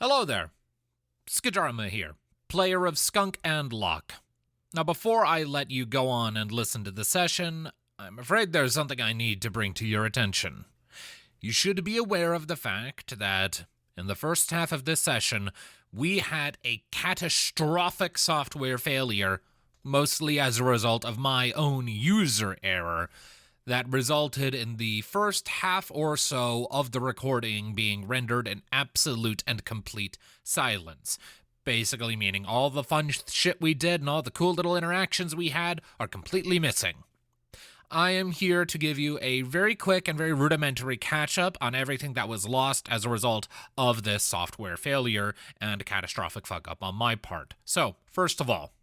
Hello there. Skijarmaz here, player of Skunk and Locke. Now, before I let you go on and listen to the session, I'm afraid there's something I need to bring to your attention. You should be aware of the fact that, in the first half of this session, we had a catastrophic software failure, mostly as a result of my own user error, that resulted in the first half or so of the recording being rendered in absolute and complete silence. Basically meaning all the fun shit we did and all the cool little interactions we had are completely missing. I am here to give you a very quick and very rudimentary catch-up on everything that was lost as a result of this software failure and catastrophic fuck-up on my part. So, first of all,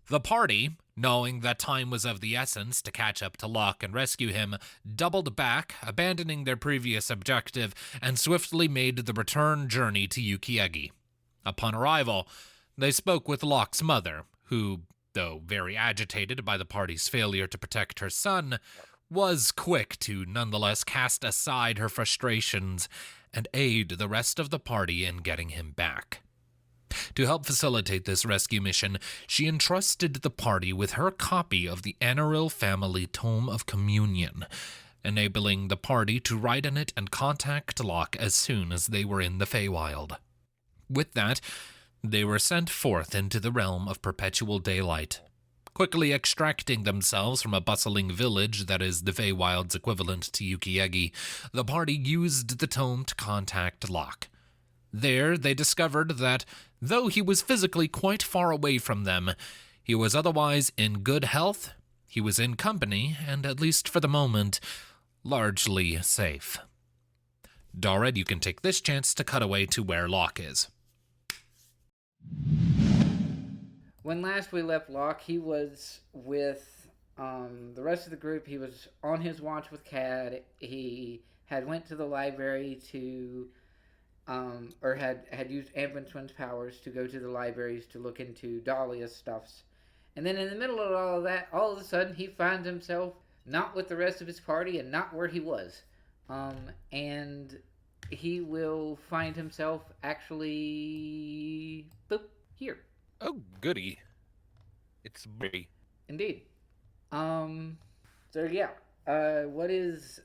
the party, knowing that time was of the essence to catch up to Locke and rescue him, doubled back, abandoning their previous objective, and swiftly made the return journey to Yukiege. Upon arrival, they spoke with Locke's mother, who, though very agitated by the party's failure to protect her son, was quick to nonetheless cast aside her frustrations and aid the rest of the party in getting him back. To help facilitate this rescue mission, she entrusted the party with her copy of the Gradiriel family Tome of Communion, enabling the party to write in it and contact Locke as soon as they were in the Faewyld. With that, they were sent forth into the realm of perpetual daylight. Quickly extracting themselves from a bustling village that is the Faewild's equivalent to Yukiege, the party used the tome to contact Locke. There, they discovered that, though he was physically quite far away from them, he was otherwise in good health, he was in company, and at least for the moment, largely safe. Dorid, you can take this chance to cut away to where Locke is. When last we left Locke, he was with the rest of the group. He was on his watch with Cad. He had went to the library to... or had used Ambient Twin's powers to go to the libraries to look into Dahlia's stuffs. And then in the middle of all of that, all of a sudden he finds himself not with the rest of his party and not where he was. And he will find himself actually... boop, here. Oh, goody. It's me. Indeed. So yeah, what is...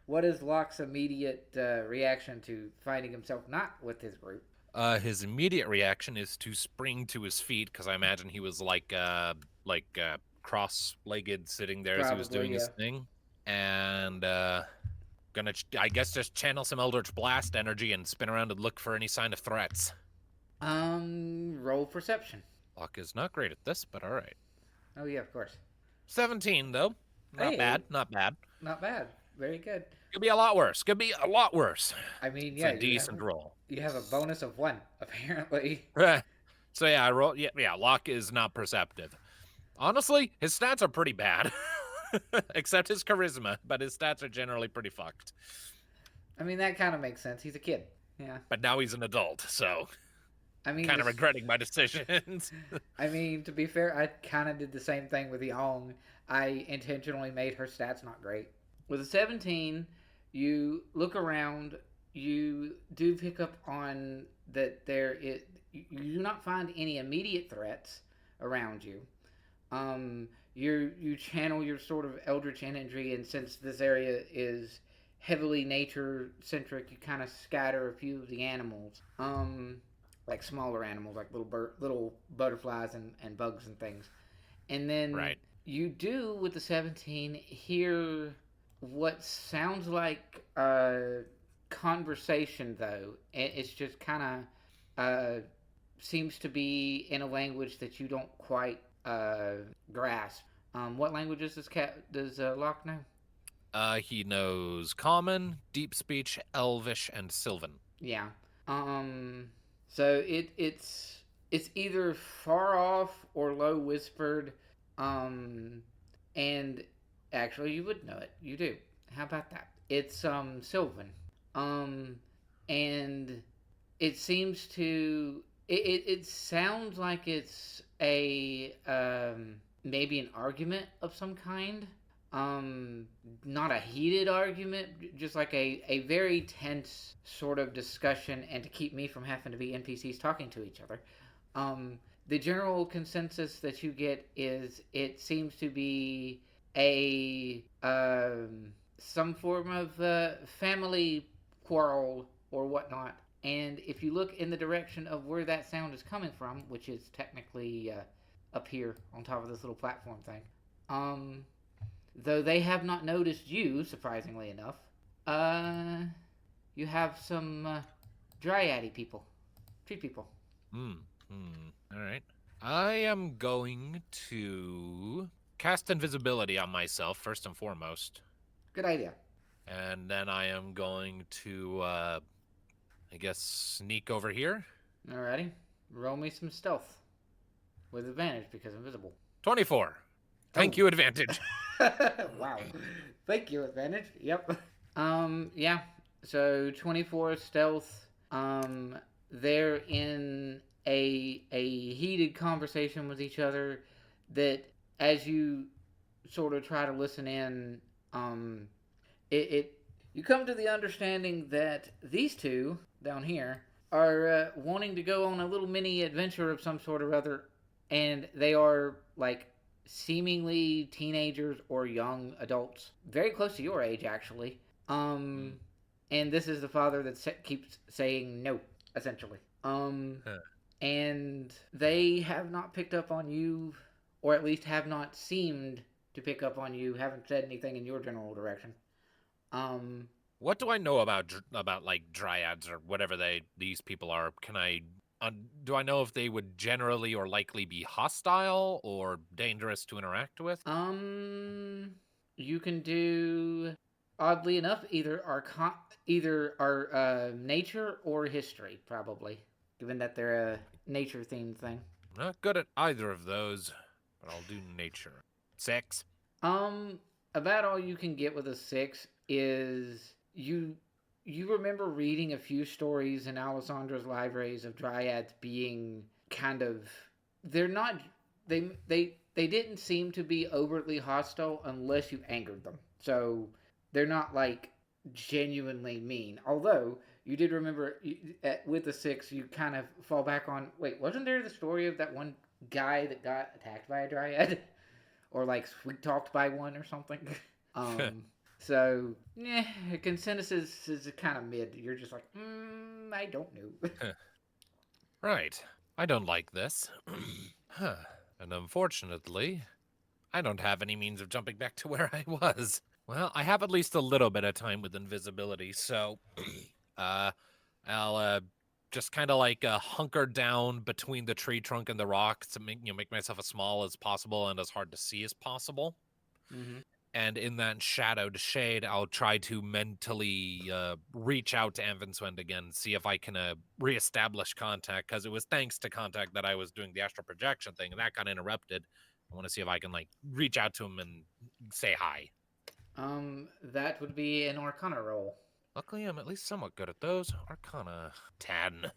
What is Locke's immediate reaction to finding himself not with his group? His immediate reaction is to spring to his feet, because I imagine he was like cross-legged sitting there as he was doing his thing. And gonna, I guess, just channel some Eldritch Blast energy and spin around and look for any sign of threats. Roll perception. Locke is not great at this, but alright. Oh yeah, of course. 17, though. Not bad. Not bad. Very good. Could be a lot worse. I mean, yeah. It's a decent roll. You have a bonus of 1, apparently. So yeah, I roll. Yeah, Locke is not perceptive. Honestly, his stats are pretty bad. Except his charisma, but his stats are generally pretty fucked. I mean, that kind of makes sense. He's a kid. Yeah. But now he's an adult, so... I mean, kind of regretting my decisions. I mean, to be fair, I kind of did the same thing with Yong. I intentionally made her stats not great. With a 17, you look around, you do pick up on that you do not find any immediate threats around you. You channel your sort of eldritch energy, and since this area is heavily nature-centric, you kind of scatter a few of the animals. Like smaller animals, like little butterflies and bugs and things. And then you do, with the 17, hear what sounds like a conversation, though. It's just kind of seems to be in a language that you don't quite grasp. What languages does Locke know? He knows Common, Deep Speech, Elvish, and Sylvan. Yeah. So it's either far off or low whispered, and actually you would know it. You do. How about that? It's Sylvan, and it seems to it sounds like it's a maybe an argument of some kind, Not a heated argument, just like a very tense sort of discussion, and to keep me from having to be NPCs talking to each other. The general consensus that you get is it seems to be a some form of family quarrel or whatnot. And if you look in the direction of where that sound is coming from, which is technically up here on top of this little platform thing, though they have not noticed you, surprisingly enough, you have some dryady people, tree people. All right. I am going to cast invisibility on myself, first and foremost. Good idea. And then I am going to, I guess, sneak over here. Alrighty. Roll me some stealth. With advantage because invisible. 24. Thank you, advantage. Wow. Thank you, advantage. Yep. Yeah. So 24 stealth. They're in a heated conversation with each other that as you sort of try to listen in, you come to the understanding that these two down here are wanting to go on a little mini adventure of some sort or other, and they are like seemingly teenagers or young adults, very close to your age actually. And this is the father that keeps saying no, essentially. And they have not picked up on you, or at least have not seemed to pick up on you. Haven't said anything in your general direction. What do I know about like dryads or whatever these people are? Can I do I know if they would generally or likely be hostile or dangerous to interact with? You can do, oddly enough, either our nature or history, probably, given that they're a nature themed thing. I'm not good at either of those, but I'll do nature. 6. About all you can get with a 6 is you remember reading a few stories in Alessandra's libraries of dryads being kind of, they're not, they didn't seem to be overtly hostile unless you angered them. So they're not like genuinely mean. Although you did remember with the 6, you kind of fall back on, wait, wasn't there the story of that one guy that got attacked by a dryad? Or like sweet talked by one or something? So, consensus is kind of mid. You're just like, I don't know. Right. I don't like this. And unfortunately, I don't have any means of jumping back to where I was. Well, I have at least a little bit of time with invisibility, so I'll just kind of like hunker down between the tree trunk and the rock to make myself as small as possible and as hard to see as possible. Mm-hmm. And in that shadowed shade, I'll try to mentally reach out to Vindsevpt again, see if I can reestablish contact, because it was thanks to contact that I was doing the astral projection thing, and that got interrupted. I want to see if I can like reach out to him and say hi. That would be an Arcana roll. Luckily, I'm at least somewhat good at those. Arcana 10.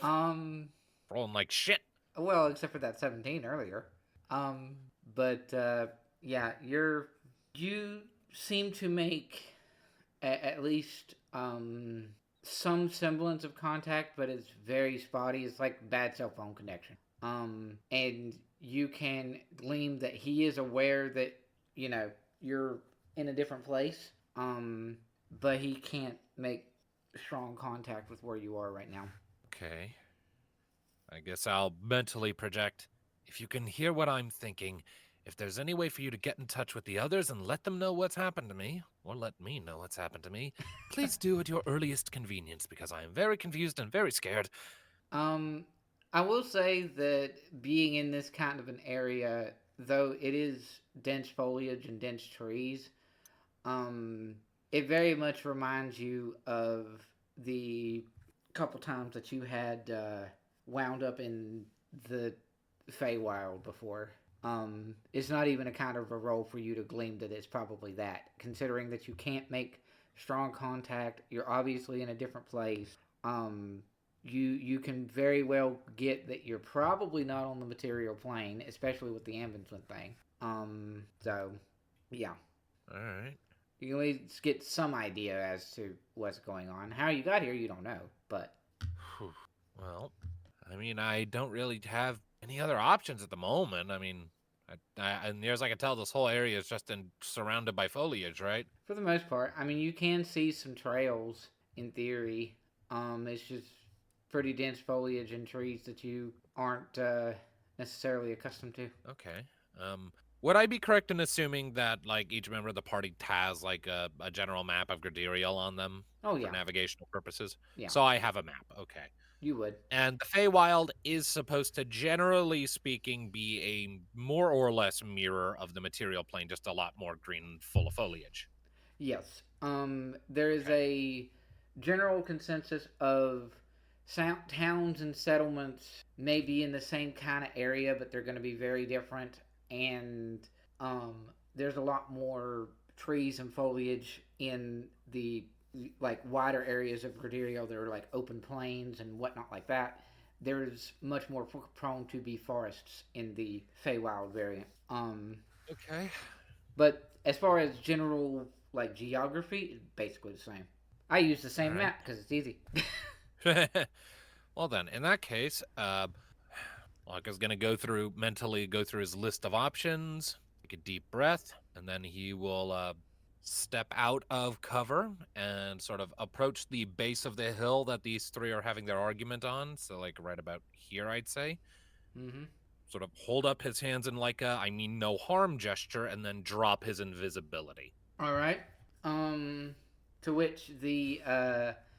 Rolling like shit. Well, except for that 17 earlier. But yeah, you seem to make at least some semblance of contact, but it's very spotty. It's like bad cell phone connection. And you can glean that he is aware that you're in a different place. But he can't make strong contact with where you are right now. Okay. I guess I'll mentally project. If you can hear what I'm thinking, if there's any way for you to get in touch with the others and let them know what's happened to me, or let me know what's happened to me, please do at your earliest convenience, because I am very confused and very scared. I will say that being in this kind of an area, though it is dense foliage and dense trees, it very much reminds you of the couple times that you had wound up in the Faewyld before. It's not even a kind of a role for you to glean that it's probably that, considering that you can't make strong contact. You're obviously in a different place. You can very well get that you're probably not on the material plane, especially with the Vindsevpt thing. So, yeah. All right. You can at least get some idea as to what's going on. How you got here, you don't know, but Whew. Well, I mean, I don't really have any other options at the moment. I mean, and near as I can tell, this whole area is just surrounded by foliage, right? for the most part, I mean, you can see some trails in theory. It's just pretty dense foliage and trees that you aren't necessarily accustomed to. Okay. Would I be correct in assuming that like each member of the party has like a general map of Gradiriel on them Oh for yeah, navigational purposes? yeah, So I have a map. Okay. you would. And the Faewyld is supposed to, generally speaking, be a more or less mirror of the material plane, just a lot more green and full of foliage. Yes. There is Okay. a general consensus of towns and settlements may be in the same kind of area, but they're going to be very different. And um, there's a lot more trees and foliage in the like wider areas of Gradiriel. There are like open plains and whatnot like that. There's much more prone to be forests in the Feywild variant. Okay. But as far as general like geography, it's basically the same. I use the All same right. map because it's easy. Well then, in that case, Locke is gonna mentally go through his list of options, take a deep breath, and then he will step out of cover and sort of approach the base of the hill that these three are having their argument on. So like right about here, I'd say. Mm-hmm. Sort of hold up his hands in like a I mean no harm gesture, and then drop his invisibility. All right. To which the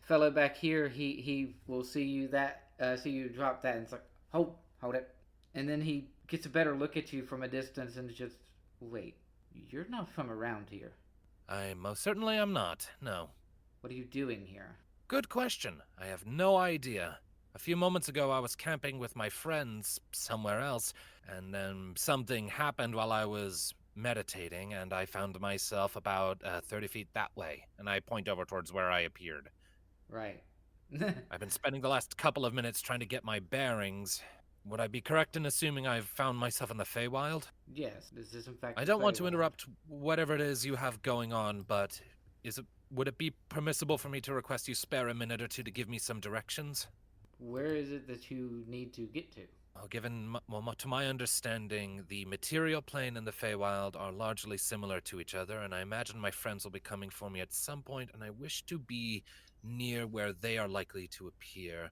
fellow back here, he will see you drop that, and it's like hold it, and then he gets a better look at you from a distance, and just wait, you're not from around here. I most certainly am not. No. What are you doing here? Good question. I have no idea. A few moments ago, I was camping with my friends somewhere else, and then something happened while I was meditating, and I found myself about 30 feet that way, and I point over towards where I appeared. Right. I've been spending the last couple of minutes trying to get my bearings. Would I be correct in assuming I've found myself in the Faewyld? Yes, this is in fact I the don't want to Feywild. interrupt whatever it is you have going on, but would it be permissible for me to request you spare a minute or two to give me some directions? Where is it that you need to get to? Well, to my understanding, the material plane and the Feywild are largely similar to each other, and I imagine my friends will be coming for me at some point, and I wish to be near where they are likely to appear.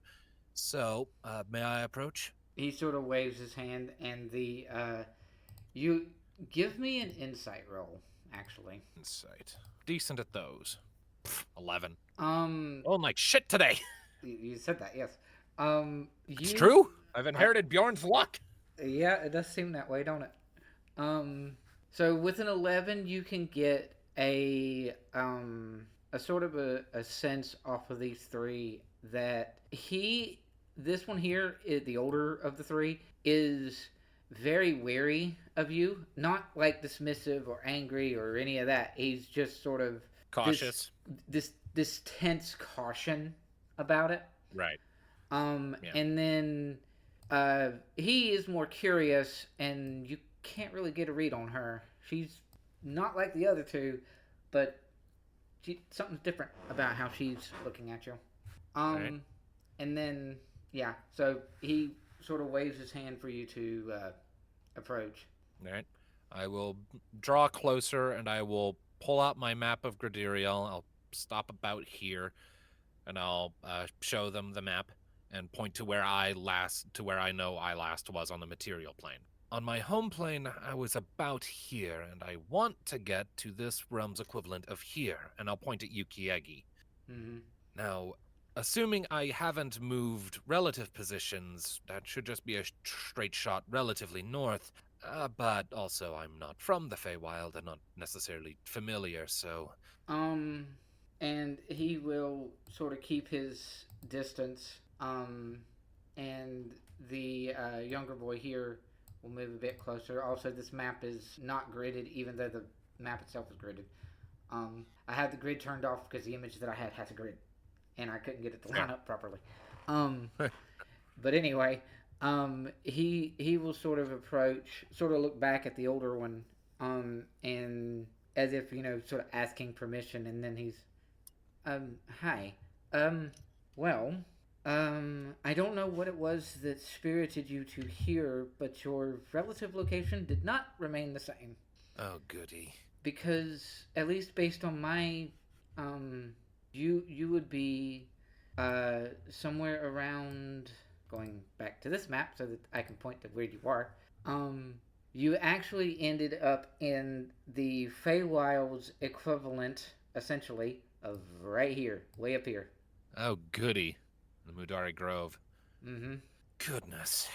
So, may I approach? He sort of waves his hand, and you give me an insight roll, actually. Insight. Decent at those. 11. Um, Oh, like shit today. you said that, yes. It's You, true. I've I, inherited Bjorn's luck. yeah, it does seem that way, don't it? So with an 11, you can get a sort of a sense off of these three that this one here, the older of the three, is very wary of you. Not like dismissive or angry or any of that. He's just sort of this Cautious. this tense caution about it. Right. Yeah. And then he is more curious, and you can't really get a read on her. She's not like the other two, but something's different about how she's looking at you. Right. And then yeah, so he sort of waves his hand for you to approach. Right. I will draw closer and I will pull out my map of Gradiriel. I'll stop about here and I'll show them the map and point to where I know I last was on the material plane. On my home plane, I was about here, and I want to get to this realm's equivalent of here, and I'll point at Yukiege. Mm-hmm. Now, assuming I haven't moved relative positions, that should just be a straight shot relatively north. But also, I'm not from the Feywild and not necessarily familiar, so. Um, and he will sort of keep his distance. And the younger boy here will move a bit closer. Also, this map is not gridded, even though the map itself is gridded. I had the grid turned off because the image that I had a grid, and I couldn't get it to line up properly. But anyway, He will sort of approach, sort of look back at the older one, and as if, sort of asking permission, and then he's, hi. Um, well, I don't know what it was that spirited you to here, but your relative location did not remain the same. Oh, goody. Because, at least based on my, um, you would be, somewhere around, going back to this map so that I can point to where you are, um, you actually ended up in the Faewild's equivalent, essentially, of right here, way up here. Oh, goody. The Mudari Grove. Mm-hmm. Goodness.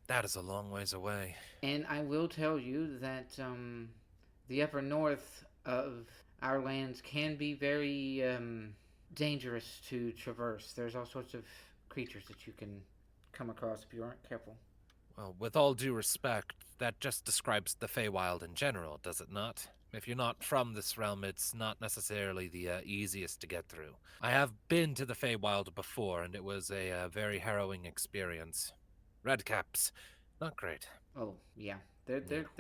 That is a long ways away. And I will tell you that, the upper north of our lands can be very, dangerous to traverse. There's all sorts of creatures that you can come across if you aren't careful. Well, with all due respect, that just describes the Faewyld in general, does it not? If you're not from this realm, it's not necessarily the easiest to get through. I have been to the Faewyld before, and it was a very harrowing experience. Redcaps, not great. Oh, yeah. They're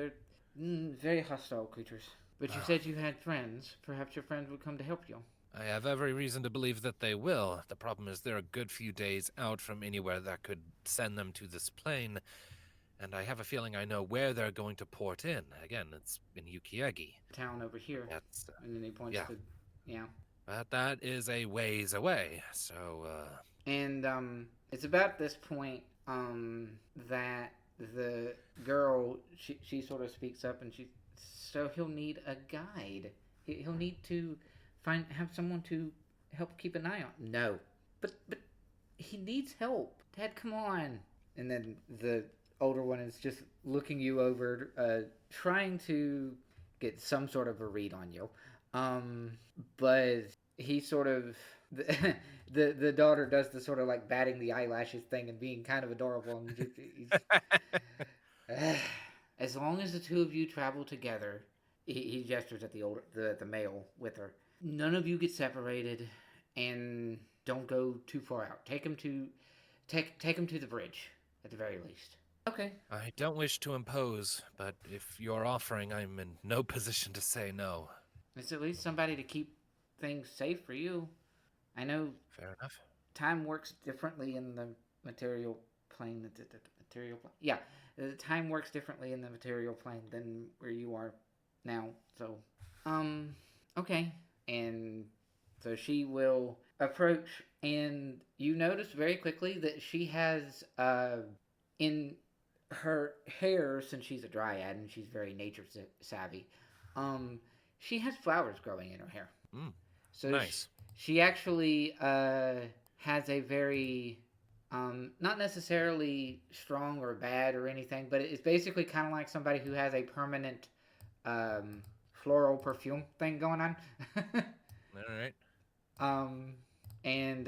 very hostile creatures. But you said you had friends. Perhaps your friends would come to help you. I have every reason to believe that they will. The problem is they're a good few days out from anywhere that could send them to this plane, and I have a feeling I know where they're going to port in. Again, it's in Yukiege. Town over here. That's, And then he points yeah. to... Yeah. But that is a ways away, so, And, it's about this point, that the girl, she sort of speaks up and so he'll need a guide. He'll need to have someone to help keep an eye on. No. But he needs help. Dad, come on. And then the older one is just looking you over, trying to get some sort of a read on you. But he sort of... The daughter does the sort of like batting the eyelashes thing and being kind of adorable. And as long as the two of you travel together, he gestures at the male with her. None of you get separated, and don't go too far out. Take him to the bridge at the very least. Okay. I don't wish to impose, but if you're offering, I'm in no position to say no. It's at least somebody to keep things safe for you. I know. Fair enough. Time works differently in the material plane. The material plane. Yeah, the time works differently in the material plane than where you are now. So, okay. And so she will approach, and you notice very quickly that she has, in her hair, since she's a dryad and she's very nature savvy, she has flowers growing in her hair. So nice. She actually has a very, not necessarily strong or bad or anything, but it's basically kind of like somebody who has a permanent floral perfume thing going on. All right. And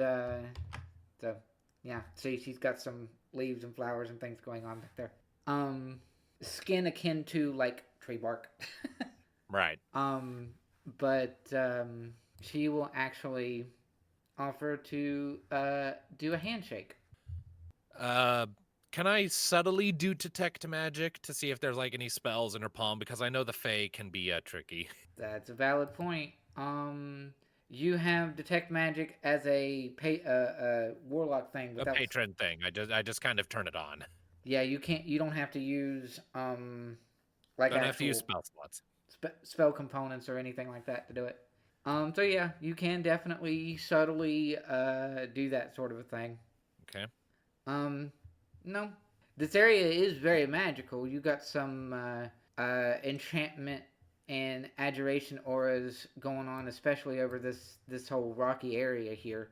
so, yeah, see, she's got some leaves and flowers and things going on back there. Skin akin to, like, tree bark. Right. But she will actually offer to do a handshake. Can I subtly do detect magic to see if there's like any spells in her palm? Because I know the Fae can be tricky. That's a valid point. You have detect magic as a warlock thing. A patron thing. I just kind of turn it on. Yeah, you can't. You don't have to use like don't have to use spell slots, spell components or anything like that to do it. So yeah, you can definitely subtly do that sort of a thing. Okay. No, this area is very magical. You got some enchantment and adjuration auras going on, especially over this whole rocky area here.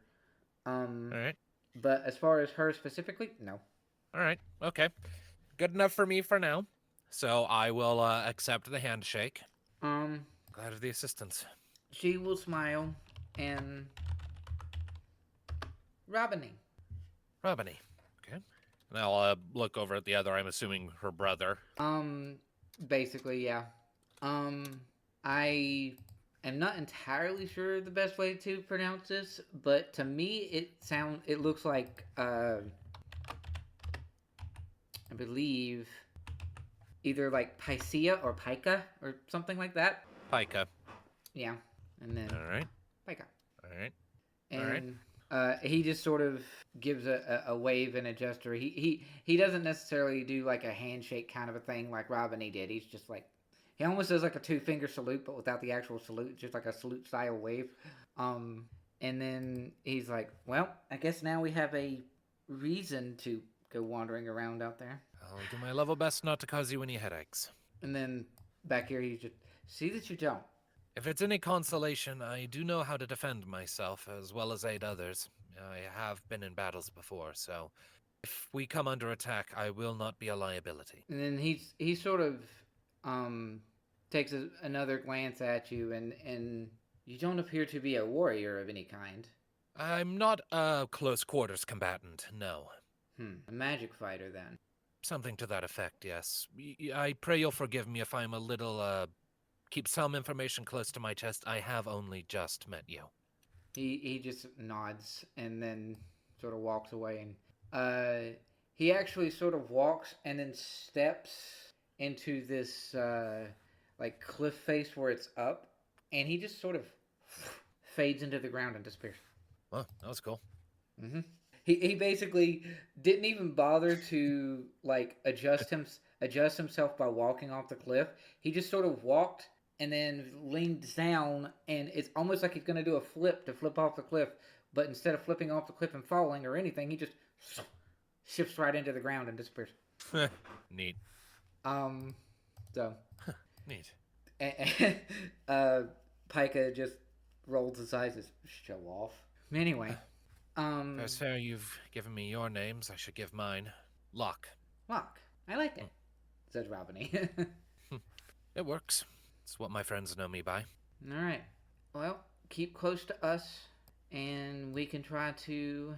All right. But as far as her specifically, no. All right. Okay. Good enough for me for now. So I will accept the handshake. Glad of the assistance. She will smile and Robiny. Okay. And I'll look over at the other, I'm assuming her brother. Basically, yeah. I am not entirely sure the best way to pronounce this, but to me it looks like I believe, either like Pycea or Pica or something like that. Pika. Yeah, and then All right. Pica. All right. And he just sort of gives a wave and a gesture. He doesn't necessarily do like a handshake kind of a thing like Robin did. He's just like, he almost does like a 2-finger salute, but without the actual salute, just like a salute style wave. And then he's like, well, I guess now we have a reason to go wandering around out there. I'll do my level best not to cause you any headaches. And then back here, he just, see that you don't. If it's any consolation, I do know how to defend myself as well as aid others. I have been in battles before, so if we come under attack, I will not be a liability. And then he sort of takes another glance at you, and you don't appear to be a warrior of any kind. I'm not a close quarters combatant, no. A magic fighter, then. Something to that effect, yes. I pray you'll forgive me if I'm a little, keep some information close to my chest. I have only just met you. He just nods and then sort of walks away. And he actually sort of walks and then steps into this like cliff face where it's up, and he just sort of fades into the ground and disappears. Well, that was cool. Mm-hmm. He basically didn't even bother to like adjust himself by walking off the cliff. He just sort of walked and then leaned down, and it's almost like he's going to do a flip to flip off the cliff, but instead of flipping off the cliff and falling or anything, he just shifts right into the ground and disappears. Neat. So Neat. Pika just rolls his eyes as show off. Anyway, As fair you've given me your names, I should give mine. Locke. Locke. I like it, says Robiny. It works. It's what my friends know me by. All right. Well, keep close to us, and we can try to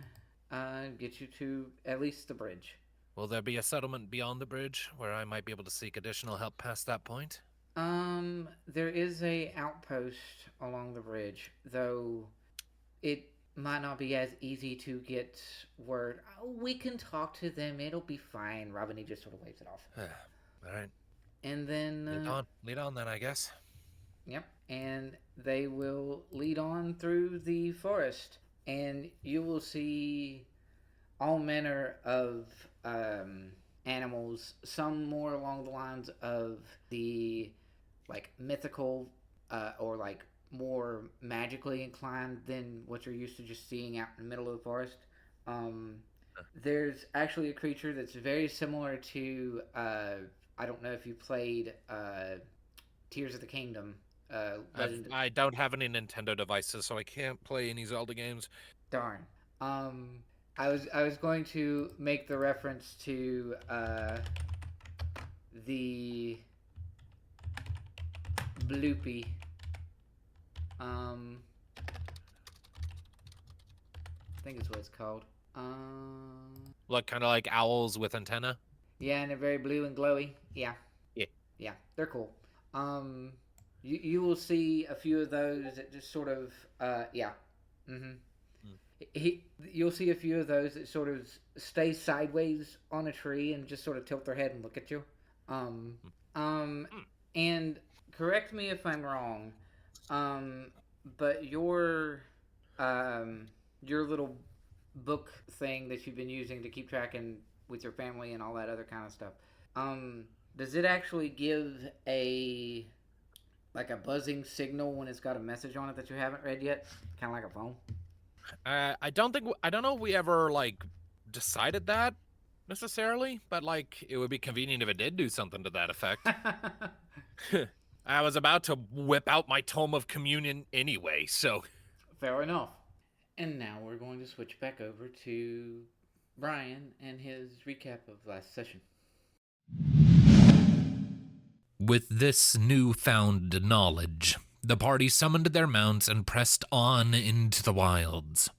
get you to at least the bridge. Will there be a settlement beyond the bridge where I might be able to seek additional help past that point? There is a outpost along the bridge, though it might not be as easy to get word. We can talk to them. It'll be fine. Robiny just sort of waves it off. All right. And then... Lead on then, I guess. Yep. And they will lead on through the forest. And you will see all manner of animals. Some more along the lines of the like mythical or like more magically inclined than what you're used to just seeing out in the middle of the forest. There's actually a creature that's very similar to I don't know if you played Tears of the Kingdom. I don't have any Nintendo devices, so I can't play any Zelda games. Darn. I was going to make the reference to the Bloopy. I think it's what it's called. Look, kind of like owls with antenna? Yeah, and they're very blue and glowy. Yeah. Yeah. Yeah, they're cool. You will see a few of those that just sort of, yeah. You'll see a few of those that sort of stay sideways on a tree and just sort of tilt their head and look at you. And correct me if I'm wrong, but your little book thing that you've been using to keep tracking with your family and all that other kind of stuff, does it actually give a buzzing signal when it's got a message on it that you haven't read yet? Kind of like a phone? I don't know if we ever, decided that, necessarily, but, it would be convenient if it did do something to that effect. I was about to whip out my Tome of Communion anyway, so... Fair enough. And now we're going to switch back over to Brian and his recap of last session. With this newfound knowledge, the party summoned their mounts and pressed on into the wilds.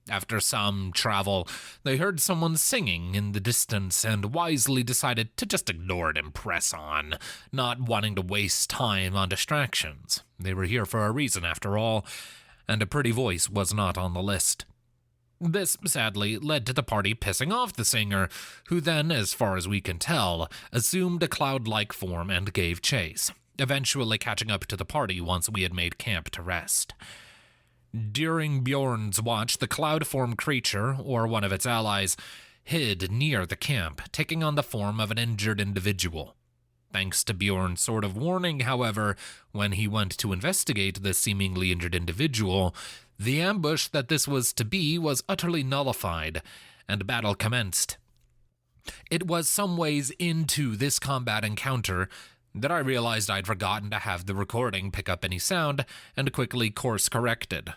After some travel, they heard someone singing in the distance and wisely decided to just ignore it and press on, not wanting to waste time on distractions. They were here for a reason, after all, and a pretty voice was not on the list. This, sadly, led to the party pissing off the singer, who then, as far as we can tell, assumed a cloud-like form and gave chase, eventually catching up to the party once we had made camp to rest. During Bjorn's watch, the cloud-form creature, or one of its allies, hid near the camp, taking on the form of an injured individual. Thanks to Bjorn's sort of warning, however, when he went to investigate the seemingly injured individual, the ambush that this was to be was utterly nullified, and battle commenced. It was some ways into this combat encounter that I realized I'd forgotten to have the recording pick up any sound, and quickly course-corrected.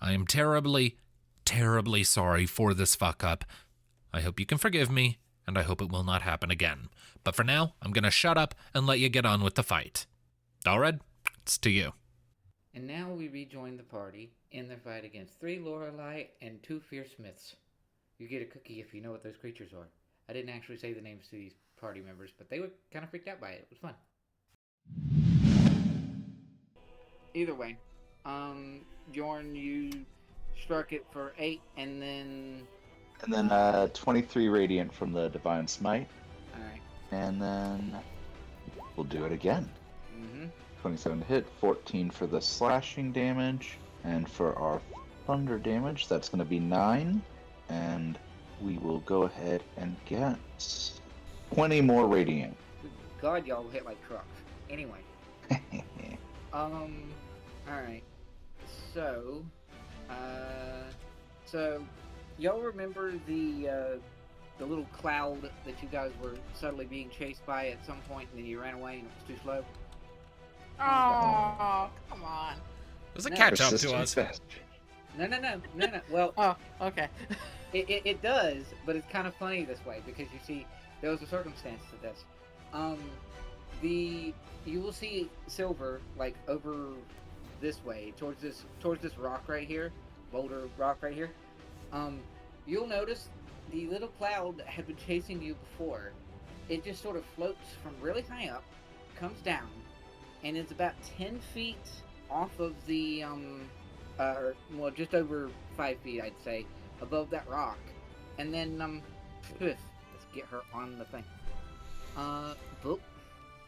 I am terribly, terribly sorry for this fuck-up. I hope you can forgive me, and I hope it will not happen again. But for now, I'm gonna shut up and let you get on with the fight. Dalred, it's to you. And now we rejoin the party in their fight against 3 Lorelei and 2 Fierce Smiths. You get a cookie if you know what those creatures are. I didn't actually say the names to these party members, but they were kind of freaked out by it. It was fun. Either way, Bjorn, you struck it for 8, and then... And then 23 radiant from the Divine Smite. Alright. And then we'll do it again. Mm-hmm. 27 to hit, 14 for the slashing damage, and for our thunder damage, that's going to be 9. And we will go ahead and get 20 more radiant. God, y'all hit like trucks. Anyway. Alright. So, y'all remember the little cloud that you guys were subtly being chased by at some point, and then you ran away and it was too slow? Oh, come on. There's a catch up to us. No. Well, Oh, okay. it does, but it's kind of funny this way because you see, there was a circumstance to this. You will see Silver like over this way towards this rock right here, boulder rock right here. You'll notice the little cloud that had been chasing you before. It just sort of floats from really high up, comes down, and it's about 10 feet off of the just over 5 feet, I'd say, above that rock. And then let's get her on the thing. Boop.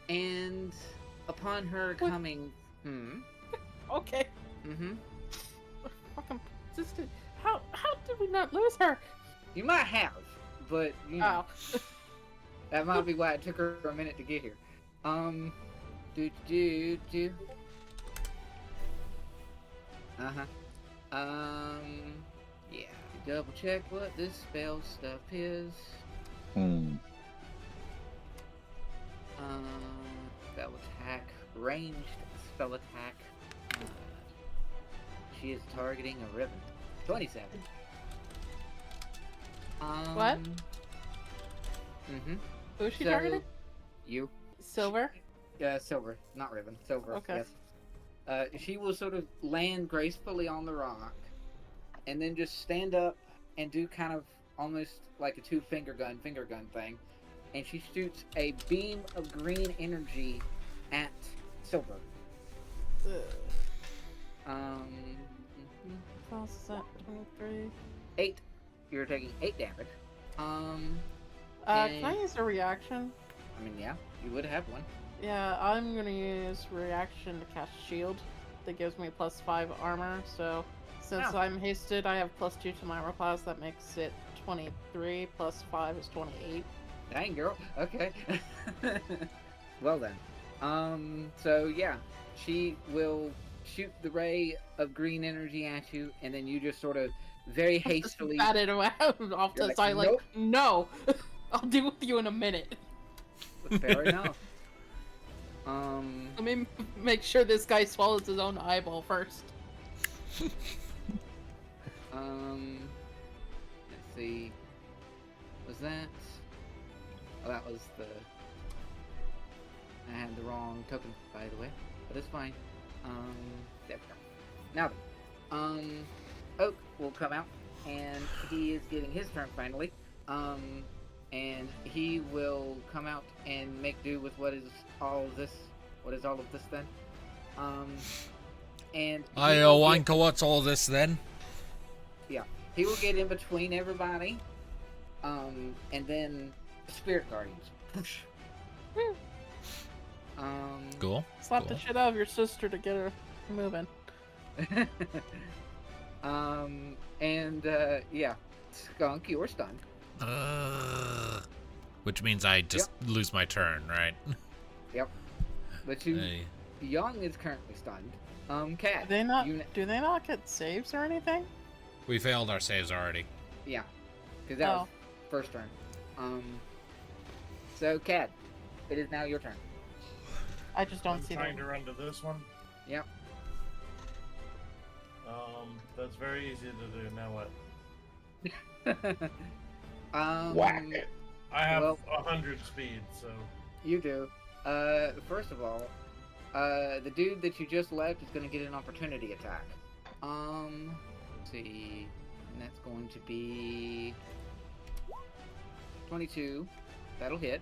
And upon her coming, Okay. Mm-hmm. Fucking how did we not lose her? You might have, but you know, Oh. that might be why it took her a minute to get here. Yeah. Double check what this spell stuff is. Spell attack, ranged spell attack. She is targeting a ribbon. 27. What? Mm-hmm. Who's she targeting? You. Silver? Silver, not ribbon. Silver. Okay. Yes. She will sort of land gracefully on the rock, and then just stand up and do kind of almost like a finger gun thing, and she shoots a beam of green energy at Silver. Class is at 23. 8. You're taking 8 damage. Can I use a reaction? I mean, yeah, you would have one. Yeah, I'm gonna use reaction to cast shield. That gives me +5 armor, so since I'm hasted, I have +2 to my armor class. That makes it 23, +5 is 28. Dang, girl. Okay. Well then. So yeah, she will shoot the ray of green energy at you, and then you just sort of very hastily bat it away off to the side, nope. like, no, I'll deal with you in a minute. Fair enough. Let me make sure this guy swallows his own eyeball first. Let's see. Was that? Oh, that was the. I had the wrong token, by the way, but it's fine. There we go. Now then, Oak will come out, and he is getting his turn finally. And he will come out and make do with what is all of this. What is all of this then? And Wanker, what's all this then? yeah, He will get in between everybody. And then Spirit Guardians. Cool. Slap cool. the shit out of your sister to get her moving. Yeah. Skunk, you're stunned. Which means I just lose my turn, right? Yep. But Young is currently stunned. Cat. Do they not get saves or anything? We failed our saves already. Yeah. Because that was first turn. So Cat, it is now your turn. I just don't see trying them. to run to this one. Yep. That's very easy to do. Now what? Whack. I have 100 speed, so. You do. First of all, the dude that you just left is going to get an opportunity attack. Let's see. And that's going to be 22. That'll hit.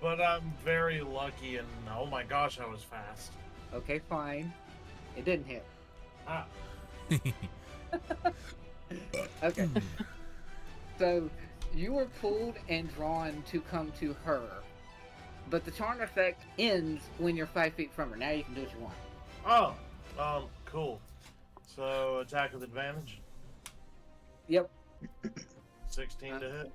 But I'm very lucky, and oh my gosh, I was fast. Okay, fine. It didn't hit. Ah. Okay. So, you were pulled and drawn to come to her. But the charm effect ends when you're 5 feet from her. Now you can do what you want. Oh, cool. So, attack with advantage? Yep. 16 to hit?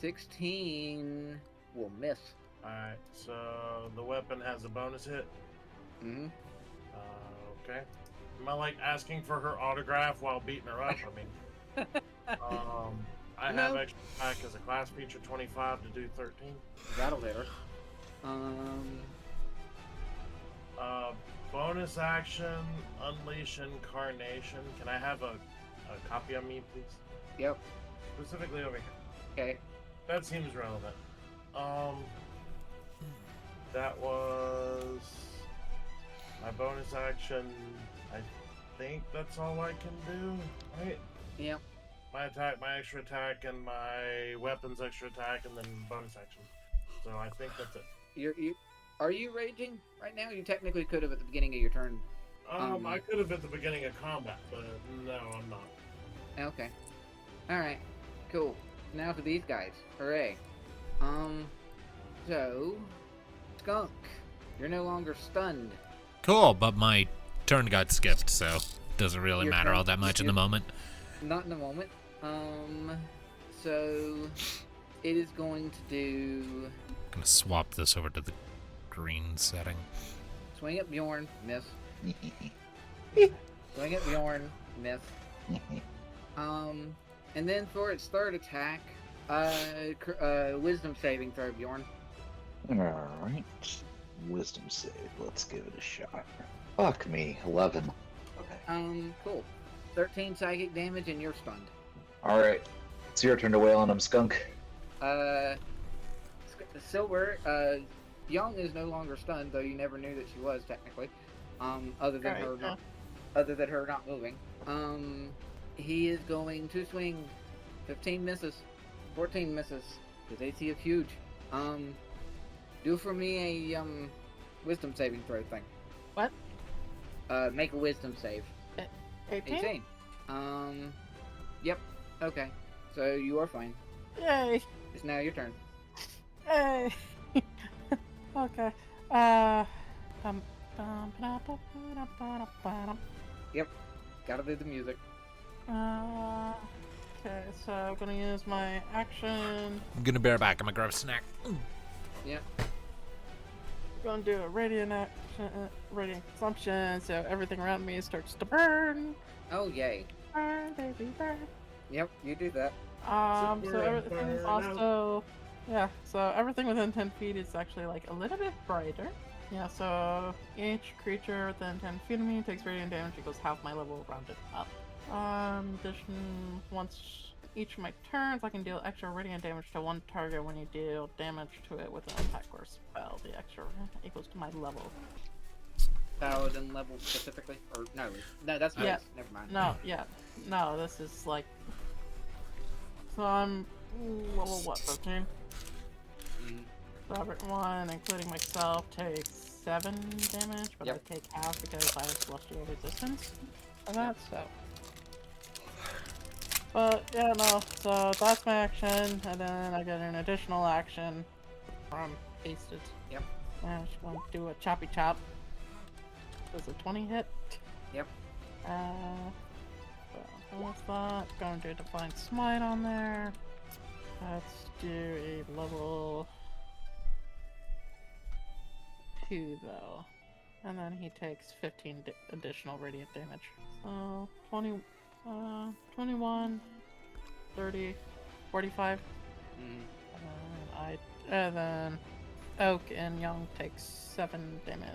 16 will miss. Alright, so the weapon has a bonus hit? Mm-hmm. Okay. Am I, like, asking for her autograph while beating her up? I mean... I have extra attack as a class feature 25 to do 13. That'll hit her. Bonus action, Unleash Incarnation. Can I have a copy of me, please? Yep. Specifically over here. Okay. That seems relevant. That was my bonus action. I think that's all I can do, right? Yep. My attack, my extra attack, and my weapons extra attack, and then bonus action. So I think that's it. Are you raging right now? You technically could have at the beginning of your turn. I could have at the beginning of combat, but no, I'm not. Okay. Alright. Cool. Now for these guys. Hooray. So... Skunk, you're no longer stunned. Cool, but my turn got skipped, so it doesn't really Your matter turn- all that much in the moment. Not in the moment. So... It is going to do... I'm gonna swap this over to the green setting. Swing at Bjorn, miss. Swing at Bjorn, miss. And then for its third attack, wisdom saving throw, Bjorn. Alright. Wisdom save. Let's give it a shot. Fuck me. 11. Okay. Cool. 13 psychic damage and you're stunned. Alright. It's your turn to wail on him, Skunk. Silver, Young is no longer stunned, though you never knew that she was, technically. Other than her not moving. He is going to swing. 15 misses. 14 misses. His AC is huge. Do for me a, wisdom saving throw thing. What? Make a wisdom save. 18? Yep. Okay. So you are fine. Yay! It's now your turn. Yay! Okay. Yep. Gotta do the music. Okay, so I'm gonna use my action. I'm gonna bear back. I'm gonna grab a snack. Yep. Gonna do a radiant action, radiant consumption, so everything around me starts to burn. Oh, yay. Burn, baby, burn. Yep, you do that. So everything is also, yeah, so everything within 10 feet is actually like a little bit brighter. Yeah, so each creature within 10 feet of me takes radiant damage equals half my level rounded up. Addition, once each of my turns, I can deal extra radiant damage to one target when you deal damage to it with an attack or spell. The extra equals to my level. Paladin level specifically? Or, no, that's Yeah. nice. Never mind. No, this is like... So I'm level what, 13? So everyone, including myself, takes 7 damage, but Yep. I take half because I have celestial resistance of that, so... But, yeah, no. So, that's my action, and then I get an additional action from Hasted. Yep. I'm just going to do a choppy chop. Does a 20 hit? Yep. So what's that? Going to do a Divine Smite on there. Let's do a level 2 though. And then he takes 15 additional radiant damage. So 21, 30, 45. And then Oak and Young takes 7 damage.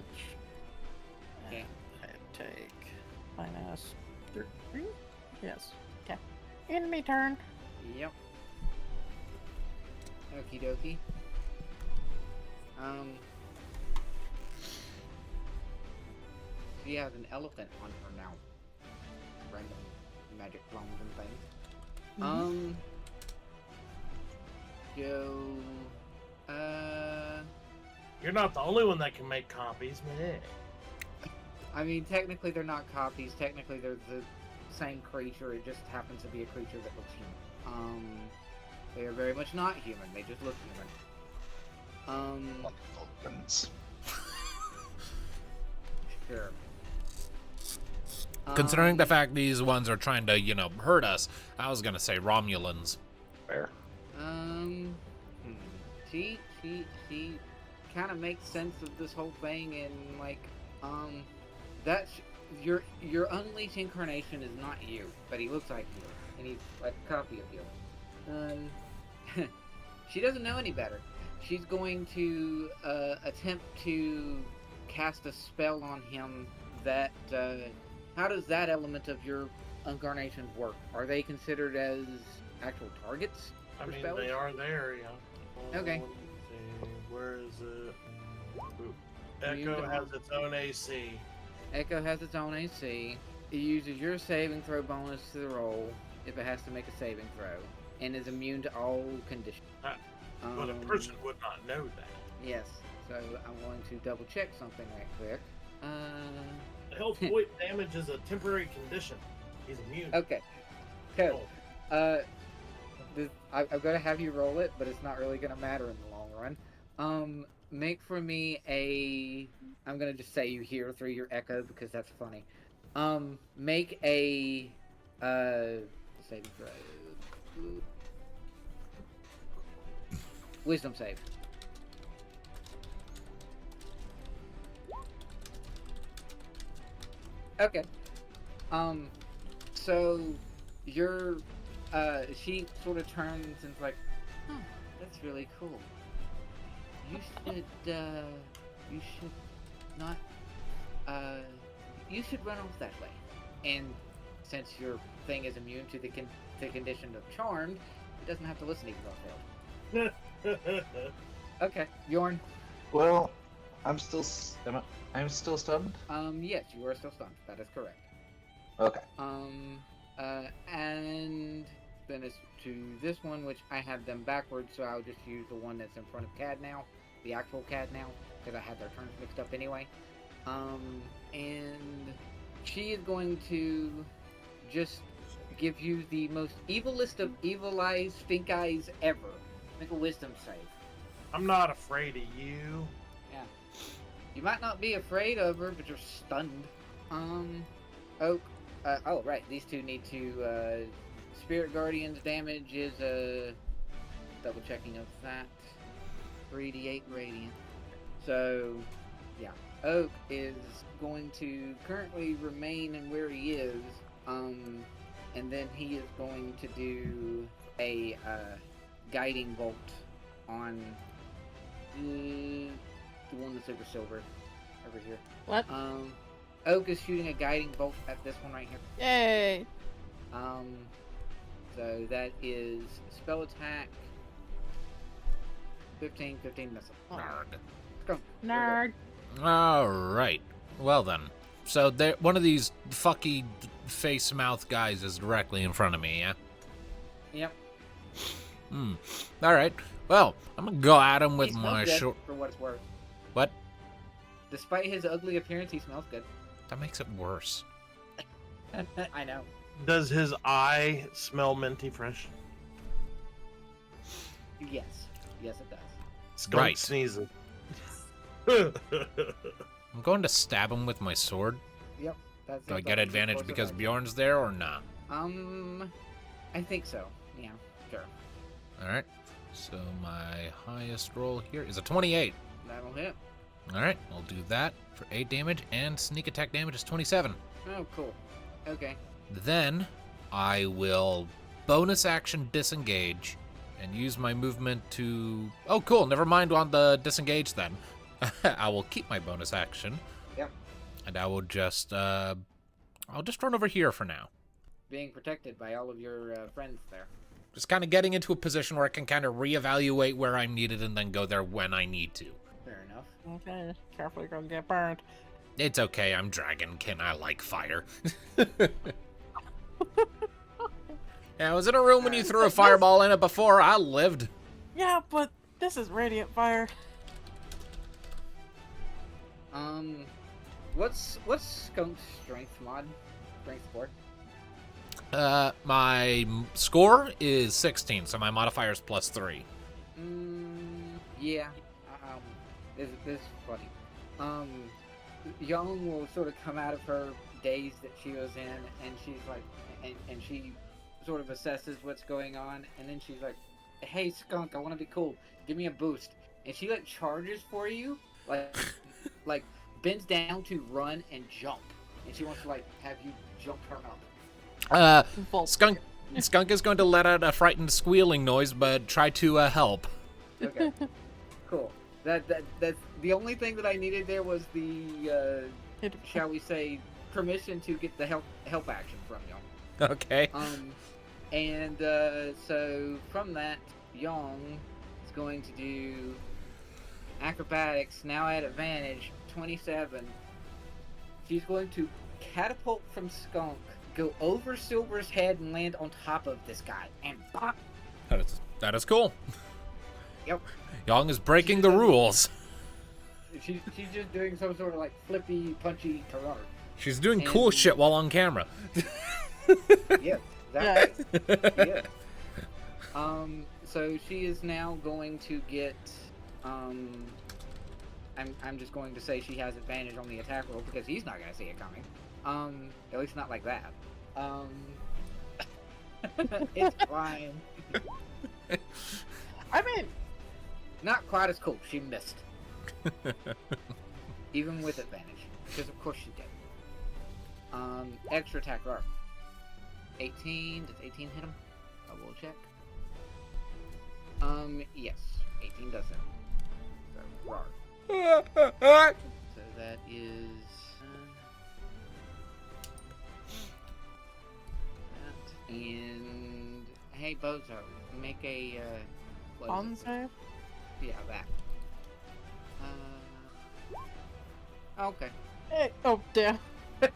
Okay. And I take minus 3? Yes. Okay. Enemy turn. Yep. Okie dokie. She has an elephant on her now. Random magic clones and things. You're not the only one that can make copies, man. I mean, technically they're not copies. Technically they're the same creature. It just happens to be a creature that looks human. They are very much not human. They just look human. Elephants. Sure. Considering the fact these ones are trying to, hurt us, I was gonna say Romulans. Fair. She kind of makes sense of this whole thing, and that's your unleashed incarnation is not you, but he looks like you, and he's like a copy of you. She doesn't know any better. She's going to attempt to cast a spell on him that. How does that element of your incarnations work? Are they considered as actual targets? I mean, spells? they are there, yeah. Okay. Let me see. Where is it? Ooh. Echo has its own AC. Echo has its own AC. It uses your saving throw bonus to the roll if it has to make a saving throw, and is immune to all conditions. But a person would not know that. Yes. So I'm going to double check something right quick. Health point damage is a temporary condition. He's immune. Okay. Cool. I'm going to have you roll it, but it's not really going to matter in the long run. Make for me a... I'm going to just say you hear through your echo because that's funny. Make a... saving throw. Wisdom save. Okay. So you're she sort of turns and's like, that's really cool. You should not you should run off that way. And since your thing is immune to the condition of charmed, it doesn't have to listen to you failed. Okay, Bjorn. Well, I'm still stunned. Yes, you are still stunned. That is correct. Okay. And then it's to this one, which I have them backwards, so I'll just use the one that's in front of Cad now, the actual Cad now, because I had their turns mixed up anyway. And she is going to just give you the most evilest of evil eyes, stink eyes ever. Make a wisdom save. I'm not afraid of you. Yeah. You might not be afraid of her, but you're stunned. Oak. Oh, right. These two need to, Spirit Guardian's damage is, double checking of that. 3d8 radiant. So, yeah. Oak is going to currently remain in where he is, and then he is going to do a, guiding bolt on the one that's over here. What? Oak is shooting a guiding bolt at this one right here. Yay! So that is spell attack. 15 missile. Nerd. Skunk. Nerd. Alright. Well then. So one of these fucky face mouth guys is directly in front of me, yeah? Yep. Alright. Well, I'm gonna go at him with He smells my good, short... for what it's worth. What? Despite his ugly appearance, he smells good. That makes it worse. I know. Does his eye smell minty fresh? Yes. Yes, it does. Skunk Right. sneezes. I'm going to stab him with my sword. Yep. That's Do I that's get all advantage close because enough. Bjorn's there or not? I think so. Yeah, sure. Alright. So my highest roll here is a 28. That'll hit. Alright, I'll do that for 8 damage, and sneak attack damage is 27. Oh, cool. Okay. Then I will bonus action disengage and use my movement to... Oh, cool. Never mind on the disengage then. I will keep my bonus action. Yep. And I will just... I'll just run over here for now. Being protected by all of your friends there. Just kind of getting into a position where I can kind of reevaluate where I'm needed and then go there when I need to. Fair enough. Okay, careful, you're gonna get burned. It's okay, I'm Dragonkin. I like fire. Yeah, I was in a room when you threw a fireball in it before. I lived. Yeah, but this is radiant fire. What's Skunk's strength mod? Strength 4? My score is 16, so my modifier is +3. Yeah. This is funny. Young will sort of come out of her daze that she was in, and she's like, and she sort of assesses what's going on, and then she's like, "Hey, Skunk, I want to be cool. Give me a boost." And she like charges for you, like bends down to run and jump, and she wants to like have you jump her up. Bolt. Skunk is going to let out a frightened squealing noise, but try to help. Okay, cool. That's the only thing that I needed there was the shall we say permission to get the help action from y'all. Okay. And so from that, Young is going to do acrobatics, now at advantage, 27. She's going to catapult from Skunk, go over Silver's head, and land on top of this guy. And bop! That is cool. Yep. Young is breaking the rules. She's just doing some sort of like flippy, punchy karate. She's doing And- cool shit while on camera. Yeah. Yeah. Yeah. So she is now going to get, I'm just going to say she has advantage on the attack roll because he's not gonna see it coming. At least not like that. It's fine. I mean, Not quite as cool. She missed. Even with advantage. Because of course she did. Extra attack roll. 18. Does 18 hit him? I will check. Yes. 18 does hit him. So, roar. So that is... that. And... Hey, Bozo. Make a, what is con it? save? Yeah, that. Okay. Hey, oh, damn. I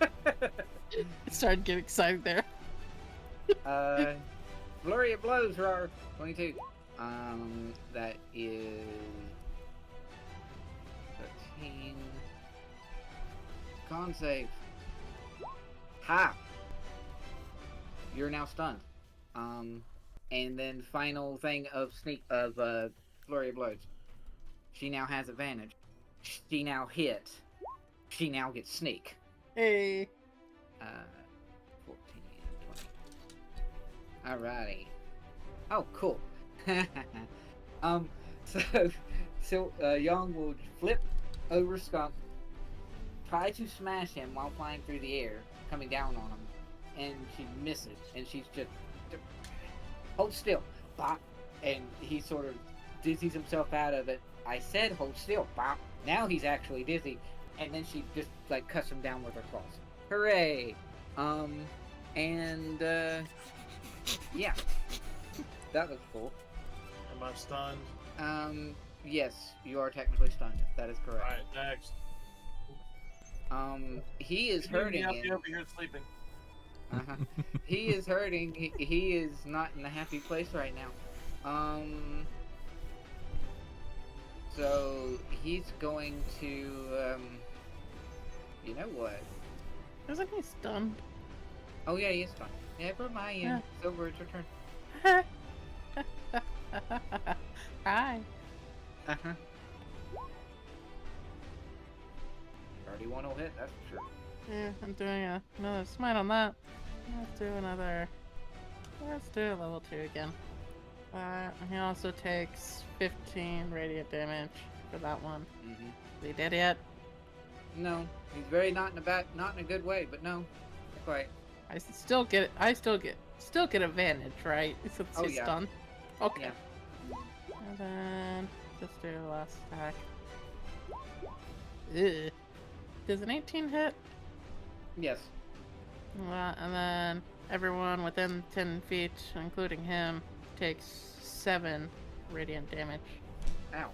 started getting excited there. Flurry of blows, roar. 22. That is 13. Con save. Ha! You're now stunned. And then final thing of flurry of blows. She now has advantage. She now hit. She now gets sneak. Hey. 14, 20. Alrighty. Oh, cool. So Young will flip over Skunk, try to smash him while flying through the air, coming down on him, and she misses, and she's just hold still, bop, and he sort of dizzies himself out of it. I said hold still, bop. Now he's actually dizzy, and then she just like cuts him down with her claws. Hooray! Yeah, that was cool. Am I stunned? Yes, you are technically stunned. That is correct. Alright, next. He is hurting. I'll be over here sleeping. He is hurting. He is not in a happy place right now. So he's going to, you know what? Isn't he stunned? Oh yeah, he is fine. Never mind. Silver, it's your turn. Hi. Uh-huh. 31 will hit, that's for sure. Yeah, I'm doing another smite on that. Let's do another. Let's do a level 2 again. He also takes 15 radiant damage for that one. Mm-hmm. Is he dead yet? No, he's very not in a good way, but no, not quite. I still get advantage, right? Since Oh, he's yeah. stunned. Okay. Yeah. And then just do the last attack. Ugh. Does an 18 hit? Yes. And then everyone within 10 feet, including him, takes 7 radiant damage. Ow.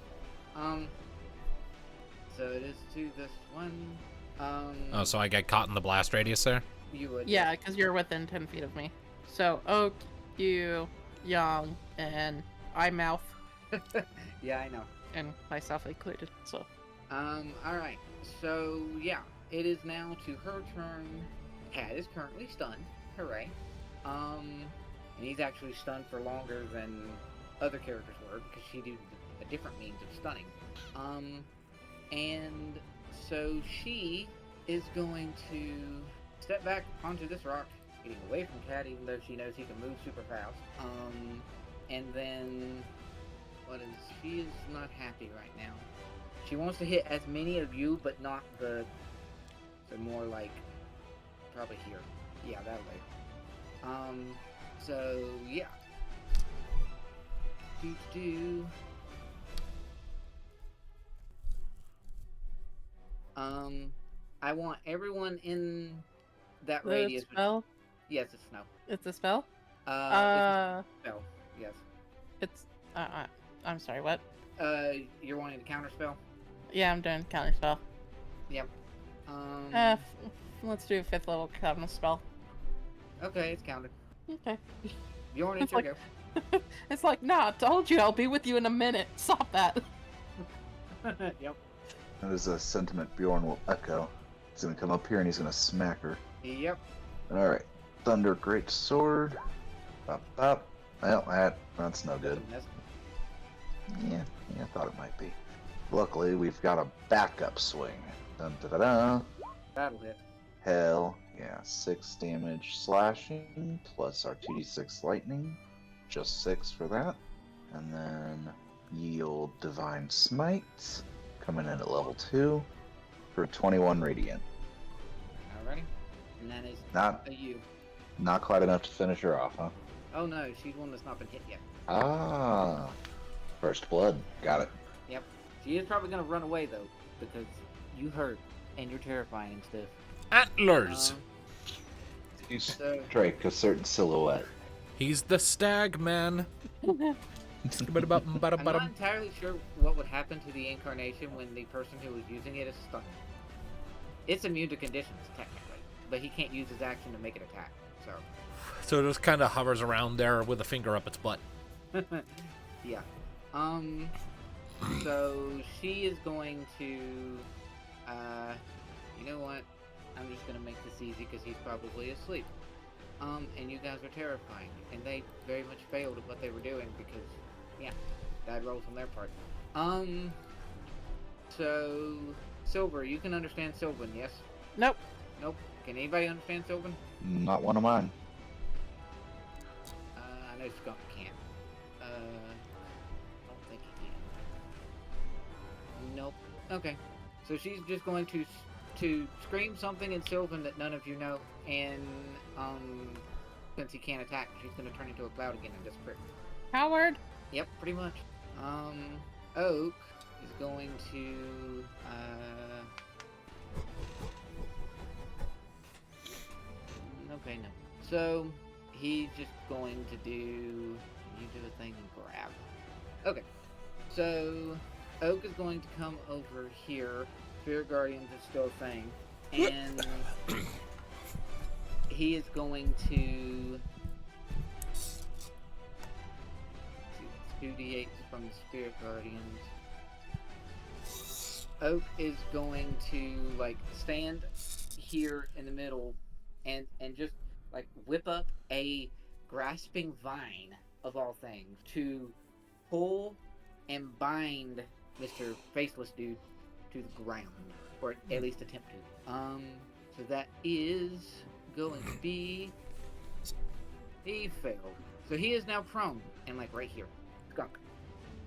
So it is to this one. Oh, so I get caught in the blast radius there? You would. Yeah, because you're within 10 feet of me. So Oak, you, Young, and I mouth, Yeah, I know. and myself included. So. Alright. So, yeah. It is now to her turn. Cat is currently stunned. Hooray. And he's actually stunned for longer than other characters were, because she did a different means of stunning. And so she is going to step back onto this rock, getting away from Cat, even though she knows he can move super fast. And then, she is not happy right now. She wants to hit as many of you, but not so more like, probably here. Yeah, that way. So, yeah. I want everyone in that radius. Spell? Yes, it's snow. It's a spell? It's a spell. Yes. It's I'm sorry, what? You're wanting to counter spell? Yeah, I'm doing counter spell. Yep. Let's do a 5th level counter spell. Okay, it's counted. Okay. Bjorn, it's your go. It's like, nah, I told you I'll be with you in a minute. Stop that. Yep. That is a sentiment Bjorn will echo. He's gonna come up here and he's gonna smack her. Yep. Alright. Thunder Great Sword. Bop, bop. Well, that's no good. Yeah, I thought it might be. Luckily, we've got a backup swing. Dun da da da. That'll hit. Hell, yeah. 6 damage slashing, plus our 2d6 lightning. Just 6 for that. And then yield Divine Smite. Coming in at level 2 for 21 radiant. Alrighty. And that is Not a you. Not quite enough to finish her off, huh? Oh no, she's one that's not been hit yet. Ah. First blood. Got it. Yep. She is probably gonna run away though, because you hurt and you're terrifying and stuff. Antlers! He's So, Drake, a certain silhouette. He's the stag man. I'm not entirely sure what would happen to the incarnation when the person who was using it is stunned. It's immune to conditions, technically, but he can't use his action to make it attack, So it just kind of hovers around there with a finger up its butt. Yeah. So she is going to, you know what? I'm just gonna make this easy because he's probably asleep. And you guys are terrifying, and they very much failed at what they were doing because, yeah, bad rolls on their part. So Silver, you can understand Sylvan, yes? Nope. Nope. Can anybody understand Sylvan? Not one of mine. I know Skunk can't. I don't think he can. Nope. Okay. So she's just going to scream something in Sylvan that none of you know, and since he can't attack, she's going to turn into a cloud again and disappear. Howard. Yep, pretty much. Oak is going to okay, no. So he's just going to do a thing and grab. Okay. So Oak is going to come over here. Spirit Guardians is still a thing. And he is going to 2d8 from the Spirit Guardians. Oak is going to like stand here in the middle and just like whip up a grasping vine of all things to pull and bind Mr. Faceless Dude to the ground, or at least attempt to. So that is going to be he failed. So he is now prone and like right here. Skunk.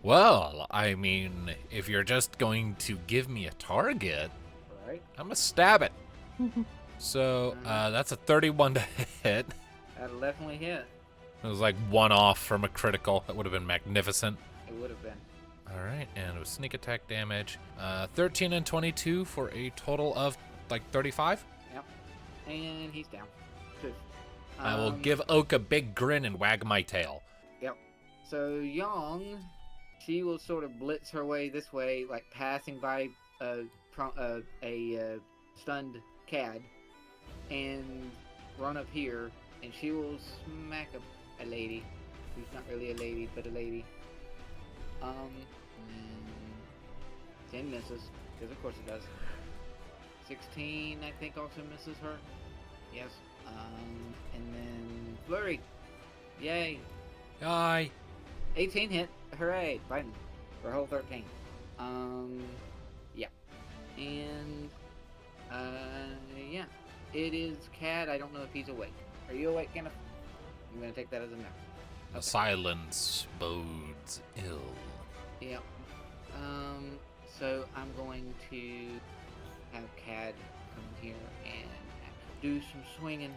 Well, I mean, if you're just going to give me a target, Right. I'm gonna stab it. So that's a 31 to hit. That'll definitely hit. It was like one off from a critical. That would have been magnificent. It would have been. All right, and it was sneak attack damage. 13 and 22 for a total of like 35. Yep. And he's down. Good. I will give Oak a big grin and wag my tail. Yep. So Young, she will sort of blitz her way this way, like passing by a stunned Cad, and run up here, and she will smack a lady, who's not really a lady, but a lady. 10 misses, because of course it does. 16, I think, also misses her. Yes. And then flurry. Yay. Aye. 18 hit. Hooray. Biden. For a whole 13. Yeah. And, yeah. It is Cad. I don't know if he's awake. Are you awake, Kenneth? I'm gonna take that as a no. The silence bodes ill. Yep. So I'm going to have Cad come here and do some swinging,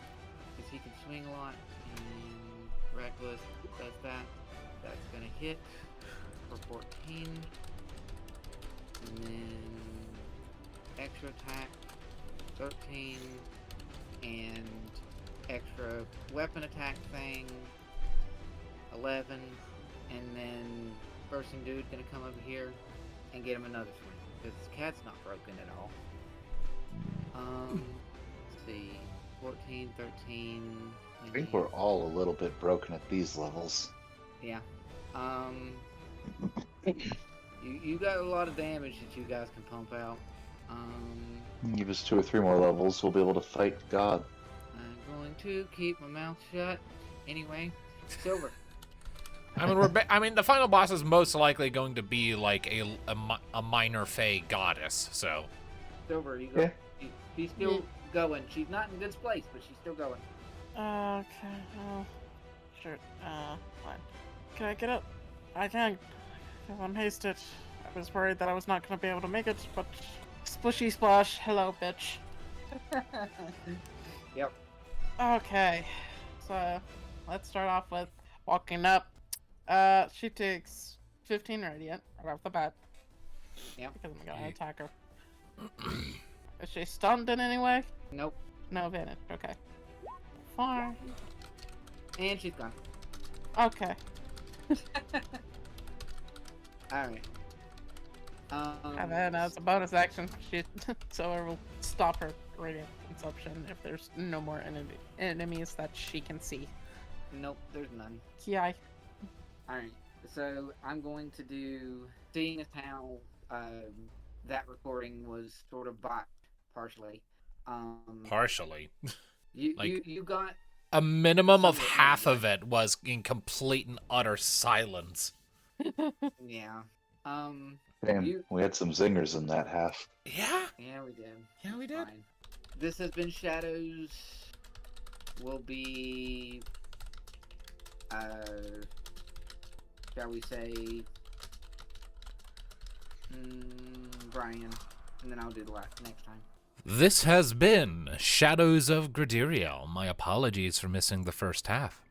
because he can swing a lot. And Reckless does that. That's gonna hit for 14. And then extra attack, 13. And extra weapon attack thing, 11. And then Bursting Dude gonna come over here and get him another swing, because his cat's not broken at all. Let's see, 14, 13. I think we're all a little bit broken at these levels. Yeah. You got a lot of damage that you guys can pump out. Give us 2 or 3 more levels, we'll be able to fight God. I'm going to keep my mouth shut. Anyway, Silver. I mean, the final boss is most likely going to be like a minor Fae goddess. So Silver, you go. Yeah. She's still going. She's not in a good place, but she's still going. Okay. Sure. Fine. Can I get up? I can. I'm hasted. I was worried that I was not going to be able to make it, but splishy splash. Hello, bitch. Yep. Okay. So let's start off with walking up. She takes 15 radiant right off the bat. Yep. Because I'm gonna attack her. Is she stunned in any way? Nope. No advantage. Okay. Fine. And she's gone. Okay. Alright. And then as a bonus action, she Silver will stop her radiant consumption if there's no more enemies that she can see. Nope, there's none. Yay. Alright, so I'm going to do, seeing as how that recording was sort of botched partially. partially, You got a minimum of Somewhat half anyway. of it was in complete and utter silence. yeah. Damn, we had some zingers in that half. Yeah, Yeah, we did. yeah, we did. Fine. This has been Shadows. Will be, shall we say, Brian, and then I'll do the next time. This has been Shadows of Gradiriel. My apologies for missing the first half.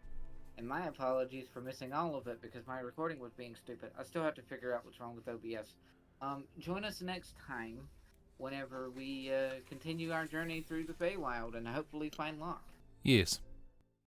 And my apologies for missing all of it because my recording was being stupid. I still have to figure out what's wrong with OBS. Join us next time whenever we continue our journey through the Faewyld and hopefully find Locke. Yes.